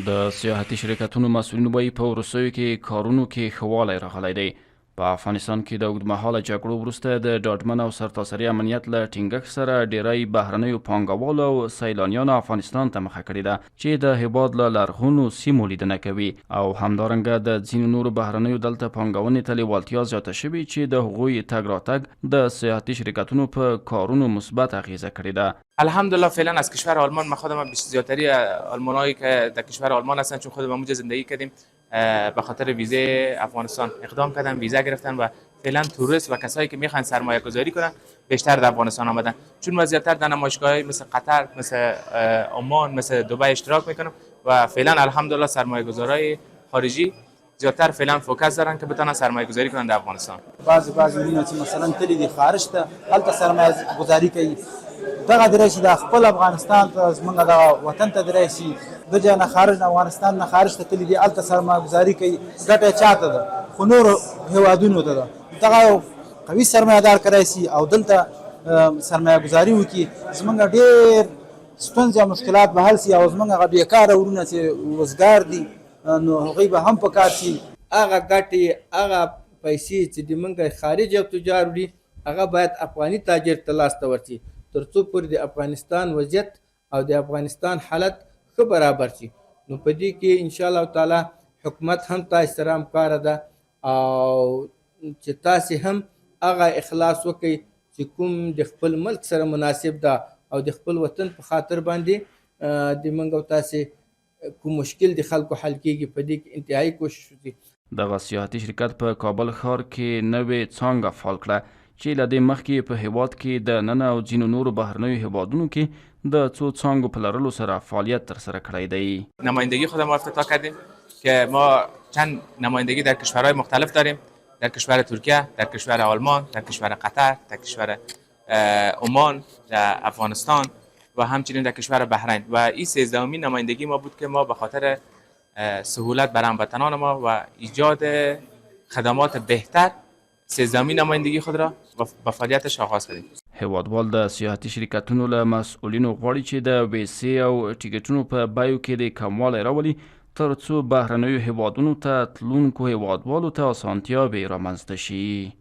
د سیاحتي شرکتونو مسؤلین وایي په وروستیو کې کارونو کې ښه والی راغلی دی. په افغانستان کې د اوږدمهاله جګړو وروسته د ډاډمن او سرتاسري امنیت له ټینګښت سره ډیری بهرنیو پانګوالو او سیلانیانو افغانستان ته مخه کړې ده چې د هیواد له لرغونو سیمو لیدنه کوي او همدارنګه د ځینو نورو بهرنیو دلته پانګونې ته لیوالتیا زیاته شوې چې د هغوی تګ راتګ د سیاحتي شرکتونو په کارونو مثبت اغیزه کړې ده. الحمدلله فعلا از کشور آلمان ما خودم زیاتری آلمانایی که در کشور آلمان هستن چون خودمون اونجا زندگی کردیم به خاطر ویزه افغانستان اقدام کردن، ویزا گرفتن و فعلا توریست و کسایی که میخوان سرمایه گذاری کنن بیشتر در افغانستان آمدن چون ما زیاتر در نمایشگاه‌های مثل قطر، مثل عمان، مثل دبی اشتراک میکنیم و فعلا الحمدلله سرمایه گذارای خارجی زیاتر فعلا فوکس دارن که بتونن سرمایه گذاری کنن در افغانستان. بعضی میلیون چې مثلا تللی دي خارج ته هلته سرمایه گذاری کوي دغه درې چې د خپل افغانستان ته زمونږ د وطن ته درې شي د جای نه خارج افغانستان نه خارج ته تللی دي هلته سرمایه گذاری کوي ګټه چاته ده خو نورو هیوادونو ته ده دغه یو قوي سرمایهدار کړی شي او دلته سرمایه گذاری وکړي زمونږ ډېر ستونزې او مشکلات به حل شي او زمونږ هغه بیکاره وروڼه چې وزګار دي نو هغوی به هم پکار شي هغه ګټې هغه پیسې چې د موږ خارج او تجار وړي هغه باید افغاني تاجر ته لاسته ورشي تر څو پورې د افغانستان وضعیت او د افغانستان حالت ښه برابر شي نو په دې کې انشاءالله تعالی حکومت هم تاسو سره همکاره ده او چې تاسو هم هغه اخلاص وکړئ چې کوم د خپل ملک سره مناسب ده او د خپل وطن په خاطر باندې د موږ او تاسو کوم مشکل د خلکو حل کېږي په دې کې انتهایی کوشش وکړي. دغه سیاحتي شرکت په کابل ښار کې نوې څانګه فعال کړه چې له دې مخکې په هیواد کې د ننه او ځینو نورو بهرنیو هیوادونو کې د څو څانګو په لرلو سره فعالیت ترسره کړی دی. نمایندگی خودمون افتتاح کردیم که ما چند نمایندگی در کشورهای مختلف داریم، در کشور ترکیه، در کشور آلمان، در کشور قطر، در کشور عمان، در افغانستان و همچنین در کشور بحرین و این 13مین نمایندگی ما بود که ما به خاطر سهولت برای هموطنان ما و ایجاد خدمات بهتر 13مین نمایندگی خود را با فعالیتش آغاز کردیم. هیوادوال د سیاحتي شرکتونو له مسؤلینو غواړي چې د ویزې او ټیکټونو په بیو کې د کموالی راولي تر څو بهرنیو هیوادونو ته تلونکو هیوادوالو ته اسانتیاوې رامنځته شي.